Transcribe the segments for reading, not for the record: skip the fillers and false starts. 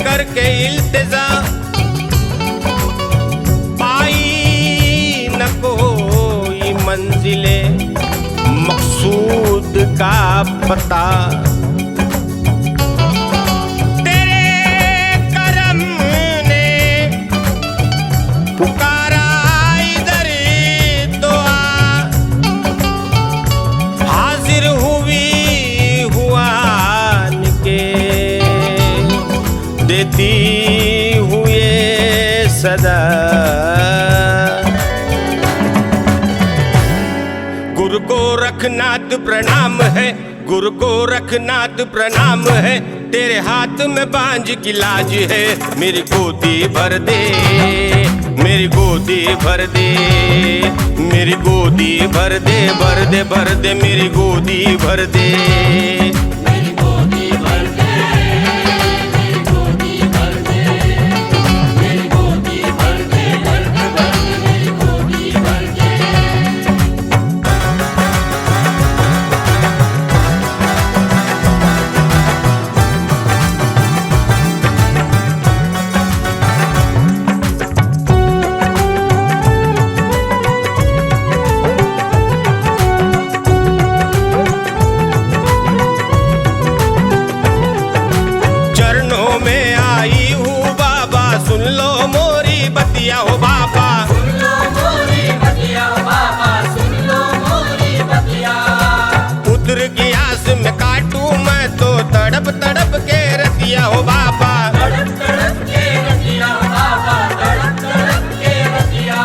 करके इल्तिजा पाई न कोई मंजिले मकसूद का पता। तेरे करम ने पुकारा इधर तो आ, हाजिर हुई हुआ के देती हुए सदा। गुरु गोरखनाथ प्रणाम है, गुरु गोरखनाथ प्रणाम है, तेरे हाथ में बांझ की लाज है। मेरी गोदी भर दे, मेरी गोदी भर दे, मेरी गोदी भर दे, भर दे भर दे, मेरी गोदी भर दे। सुन लो मोरी बतिया हो बाबा, सुन लो मोरी बतिया हो बाबा, सुन लो मोरी बतिया। पुत्र की आस में काटूं मैं तो तड़प तड़प के रतिया हो बाबा, तड़प तड़प के रतिया हो बाबा, तड़प तड़प के रतिया।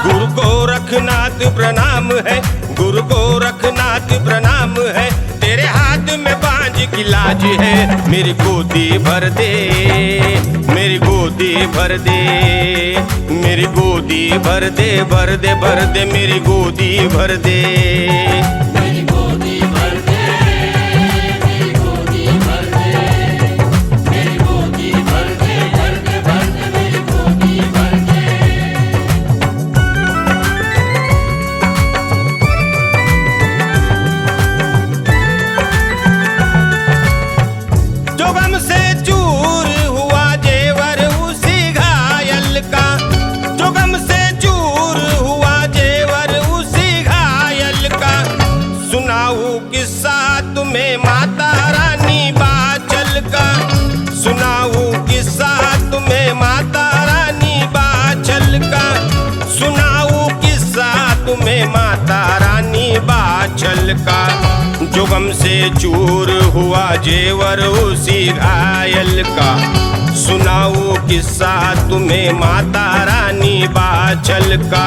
गुरु गोरखनाथ प्रणाम है, गुरु गोरखनाथ प्रणाम है, तेरे हाथ में बांझ की लाज है। मेरी गोदी भर दे, मेरी गोदी भर दे, मेरी गोदी भर दे, भर दे भर दे, मेरी गोदी भर दे। मेरी गोदी भर दे, मेरी गोदी भर दे, मेरी गोदी भर दे, भर दे भर दे, मेरी गोदी भर दे। जो गम से चूर हुआ जेवर उसी घायल का, जो गम से चूर हुआ जेवर उसी घायल का, सुनाऊं किस्सा तुम्हें माता रानी बाचल का, सुनाऊं किस्सा तुम्हें माता रानी बाचल का, सुनाऊं किस्सा तुम्हें माता रानी बाचल का। जो गम से चूर हुआ जेवर उसी घायल का, सुनाऊं किस्सा तुम्हें माता रानी बाचल का।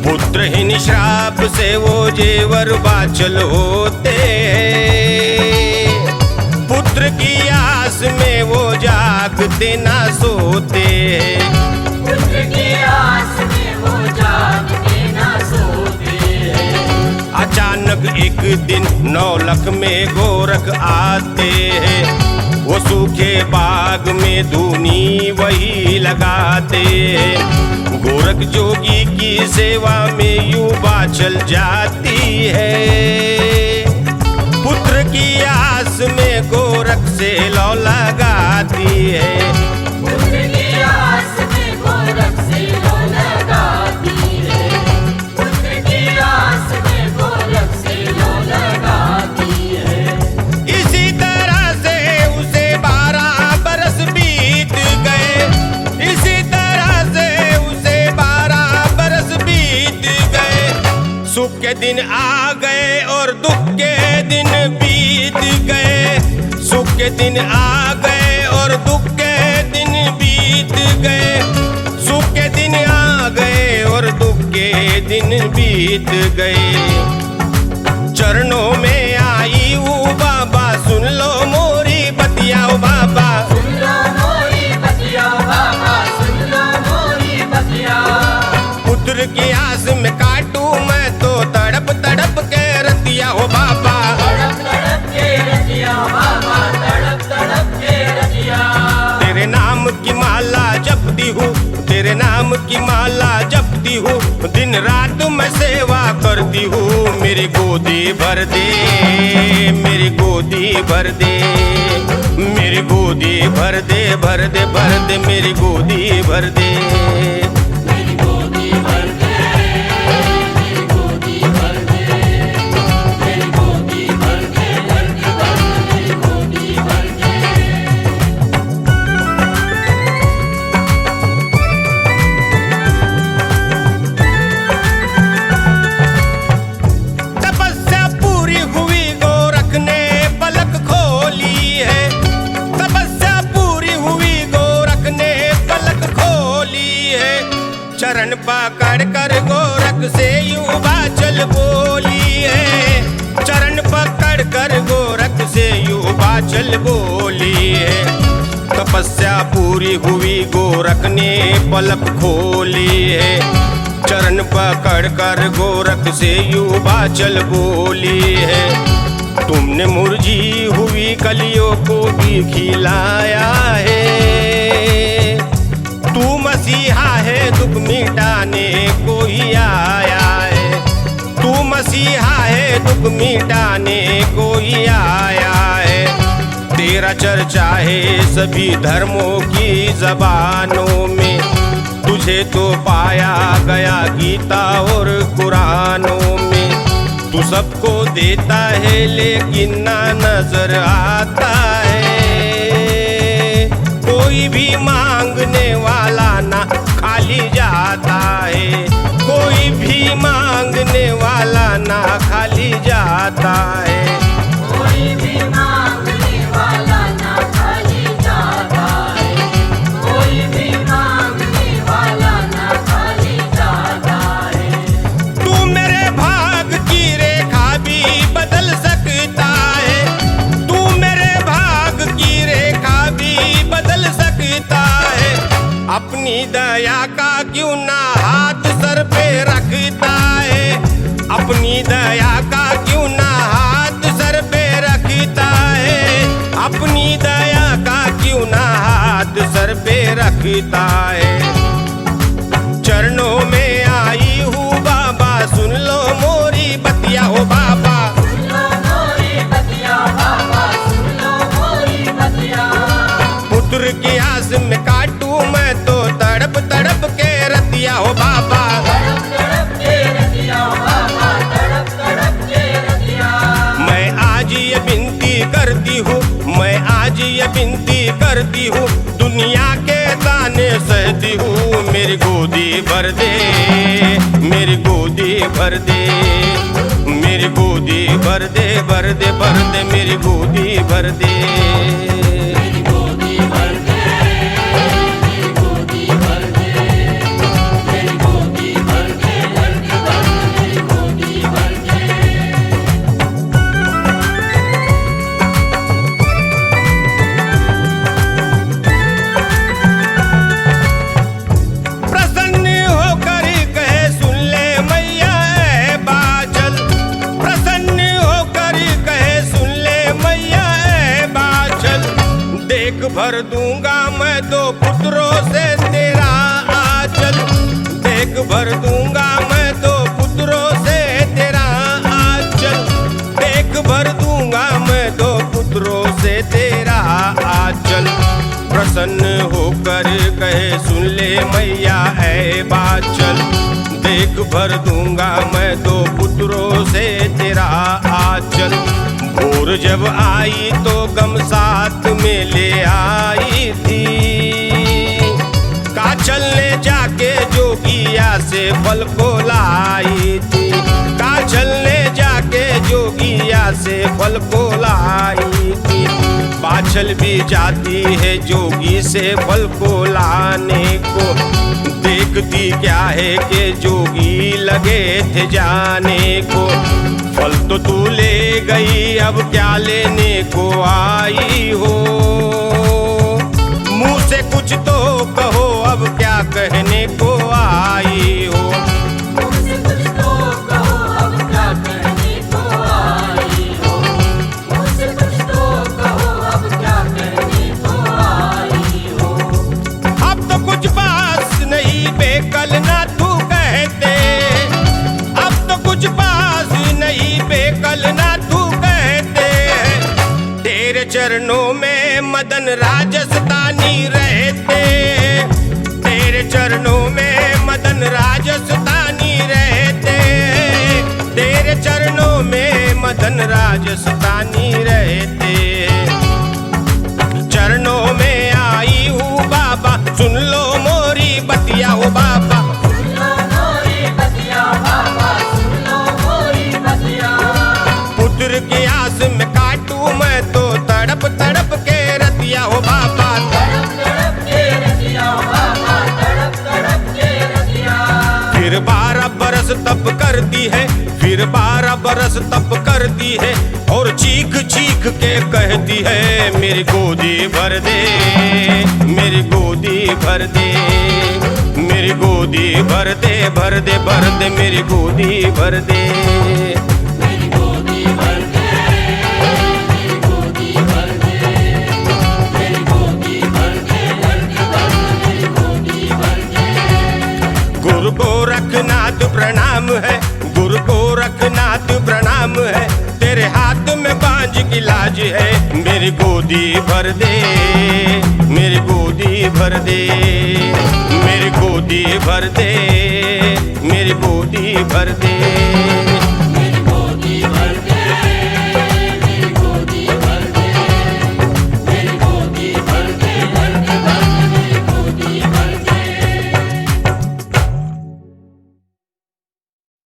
पुत्रहीन श्राप से वो जेवर बाचल होते, पुत्र की आस में वो जागते ना सोते। पुत्र की आस में वो जागते ना सोते। अचानक एक दिन नौलख में गोरख आते हैं, वो सूखे बाग में धूनी वही लगाते हैं। गोरख जोगी की सेवा में यूं बाचल जाती है, पुत्र की आस में गोरख से लौ लगाती है। पुत्र की आस में गोरख से लौ लगाती है, पुत्र की आस में गोरख से लौ लगाती है। इसी तरह से उसे 12 बरस बीत गए, इसी तरह से उसे 12 बरस बीत गए। सुख के दिन आ गए और दुख के दिन बीत गए, सुख के दिन आ गए और दुख के दिन बीत गए, सुख के दिन आ गए और दुख के दिन बीत गए। चरणों में आई हूँ बाबा, सुन लो मोरी बतिया ओ बाबा, सुन लो मोरी बतिया बाबा, सुन लो मोरी बतिया। पुत्र की आस में काटूं मैं तो तड़प तड़प के रतिया हो बाबा, तड़प तड़प के रतिया बाबा, तड़प तड़प के रतिया। तेरे नाम की माला जपती हूँ, तेरे नाम की माला जपती हूँ, दिन रात मैं सेवा करती हूँ। मेरी गोदी भर दे, मेरी गोदी भर दे, मेरी मेरी गोदी भर दे भर दे भर दे मेरी गोदी भर दे। मेरी गोदी भर दे, मेरी गोदी भर दे, मेरी गोदी भर दे, भर दे भर दे मेरी गोदी भर दे। तपस्या पूरी हुई गोरख ने पलक खोली है। तपस्या पूरी हुई गोरख ने पलक खोली है। चरण पकड़ कर गोरख से यूं बाचल बोली है। चरण पकड़ कर गोरख से यूं बाचल बोली है। तपस्या पूरी हुई गोरख ने पलक खोली है। चरण पकड़ कर गोरख से यूं बाचल बोली है। तुमने मुरझी हुई कलियों को भी खिलाया है। तू मसीहा है दुख मिटाने को ही आया है। तू मसीहा है दुख मिटाने को ही आया है। तेरा चर्चा है सभी धर्मों की जबानों में। तुझे तो पाया गया गीता और कुरानों में। तू सबको देता है लेकिन ना नजर आता है। कोई भी मांगने वाला ना खाली जाता है। कोई भी मांगने वाला ना खाली जाता है। कोई भी मांगने वाला ना खाली जाता है। कोई भी मांगने वाला ना खाली जाता है। तू मेरे भाग की रेखा भी बदल सकता है। तू मेरे भाग की रेखा भी बदल सकता है। अपनी दया का क्यों ना हाथ सर पे रखता है। अपनी दया का क्यों ना हाथ सर पे रखता है। अपनी दया का क्यों ना हाथ सर पे रखता है। चरणों में आई हूँ बाबा सुन लो मोरी बतिया हो बाबा। सुन लो मोरी बतिया बाबा, सुन लो मोरी बतिया। पुत्र की आस में काटू मैं तो तड़प तड़प के रतिया हो बाबा। तड़प तड़प के रतिया बाबा, तड़प तड़प के रतिया। मैं आज ये विनती करती हूँ, मैं आज ये विनती करती हूँ। दुनिया के ताने सहती हूँ। मेरी गोदी भर दे, मेरी गोदी भर दे, मेरी गोदी भर दे भर दे भर दे मेरी गोदी भर दे। मेरी गोदी भर दे, मेरी गोदी भर दे, मेरी गोदी भर दे, भर दे भर दे मेरी गोदी भर दे। प्रसन्न होकर कहे सुन ले मैया ऐ बाचल। प्रसन्न होकर कहे सुन ले मैया ऐ बाचल। देख भर दूंगा मैं दो पुत्रों से तेरा आंचल। देख भर दूंगा मैं दो पुत्रों से तेरा आंचल। देख भर दूंगा मैं दो पुत्रों से तेरा आंचल। प्रसन्न होकर कहे सुन ले मैया ऐ बाचल। देख भर दूंगा मैं दो पुत्रों से तेरा आंचल। भोर जब आई तो गम साथ में ले आई थी। काचल ने जाके जोगिया से फल को लाई थी। काचल ने जाके जोगिया से फल को लाई थी। बाछल भी जाती है जोगी से फल को लाने को। देखती क्या है कि जोगी लगे थे जाने को। फल तो तू ले गई अब क्या लेने को आई हो। मुंह से कुछ तो कहो अब क्या कहने को आई हो। मुझसे कुछ तो कहो अब क्या कहने को आई हो। मुझसे कुछ तो कहो अब क्या कहने को आई हो। अब तो कुछ पास नहीं बेकल ना तू कहते। अब तो कुछ पास नहीं बेकल ना तू कहते। तेरे चरणों में मदन राजस्थानी रहते, तेरे चरणों में मदन राजस्थानी रहते, तेरे चरणों में मदन राजस्थानी रहते। चरणों में आई हूँ बाबा, सुन लो मोरी बतिया हो बाबा, सुन लो मोरी बतिया बाबा, सुन लो मोरी बतिया। पुत्र की आस में काटू मैं तो तड़प तड़प के रतिया हो बाबा, तड़प तड़प के रतिया बाबा, तड़प तड़प के रतिया। फिर 12 बरस तप करती है, फिर 12 बरस तप करती है, और चीख चीख के कहती है मेरी गोदी भर दे, मेरी गोदी भर दे, मेरी गोदी भर दे, भर दे भर दे, मेरी गोदी भर दे। मेरी गोदी भर दे, मेरी गोदी भर दे, मेरी गोदी भर दे, भर दे भर दे, मेरी गोदी भर दे। गुरु गोरखनाथ प्रणाम है, गुरु गोरखनाथ प्रणाम है, तेरे हाथ में बांझ की लाज है, मेरी गोदी भर दे, मेरी गोदी भर दे, मेरी गोदी भर दे, मेरी गोदी भर दे।